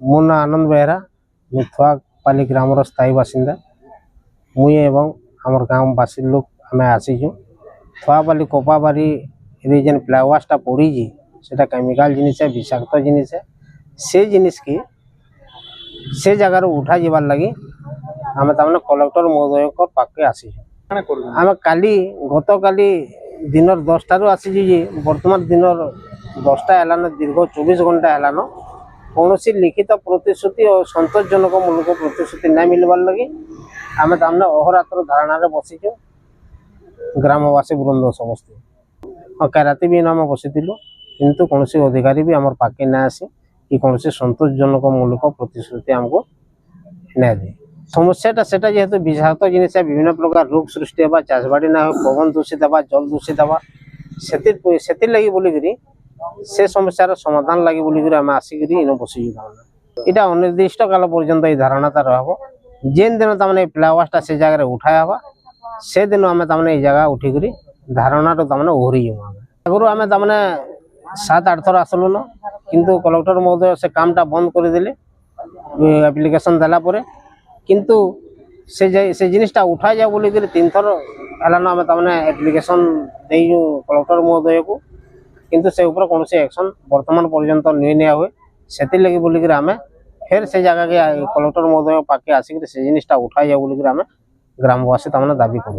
मो ना आनंद बेहरा थुआपाली ग्रामर स्थायी बासिंदा मुई एवं आमर गाँववासी लोग आम आसीचु थुआपाली कोपाबारी जेन फ्लावासटा पड़ी सेटा केमिकल जिनिस है विषाक्त जिनिस है से जिनिस की से जगार उठा जाबार लगी आम तमें कलेक्टर महोदय पाखे आसीचु आम काली गत काली दिन 10 रू आसी बर्तमान दिन 10टा है दीर्घ 24 घंटा है कौन लिखित प्रतिश्रुति और सतोषजनक मूलक प्रतिश्रुति नहीं मिलवार लगी आम तमें अहोरात्र धारणा बसीचु ग्रामवासी वृंद समस्त हाँ राति भी आम बसीलु किंतु कौन अधिकारी भी आम पाखे ना आसी कि कौन सतोषजनक मूलक प्रतिश्रुति आमको नहीं दी समस्याटा सेटा जेहेतु विषाक्त जिनिस विभिन्न प्रकार रोग सृष्टि होगा चाषबाड़ी ना हो पवन दूषित होगा जल दूषित होगा से लगी बोलिकी से समस्यार समाधान लगे बोलिक आम आसिक इन बसी यहाँ अनिर्दिष्ट काल पर्यंत ये धारणाटा रहा जेन दिन तमें फ्लावासटा से जगह उठाया हवा से दिन आम तमें जगह उठिक धारणा तमें ओहरी आगुरी आम तमें 7-8 थर आसलु न किंतु कलेक्टर महोदय से कामटा बंद करदे एप्लिकेशन देलापर किंतु से जिनिसटा उठा जाए बोलिक 3 थर है आम तमें एप्लिकेशन देजु कलेक्टर महोदय को किंतु से ऊपर कौन एक्शन वर्तमान पर्यंत नहीं हुए से लगी बोलिक आम फिर से जगह के कलेक्टर महोदय पाखे आसिक से जिनिसटा उठा जाए बोलिक आम ग्रामवासी तमें दाबी कर।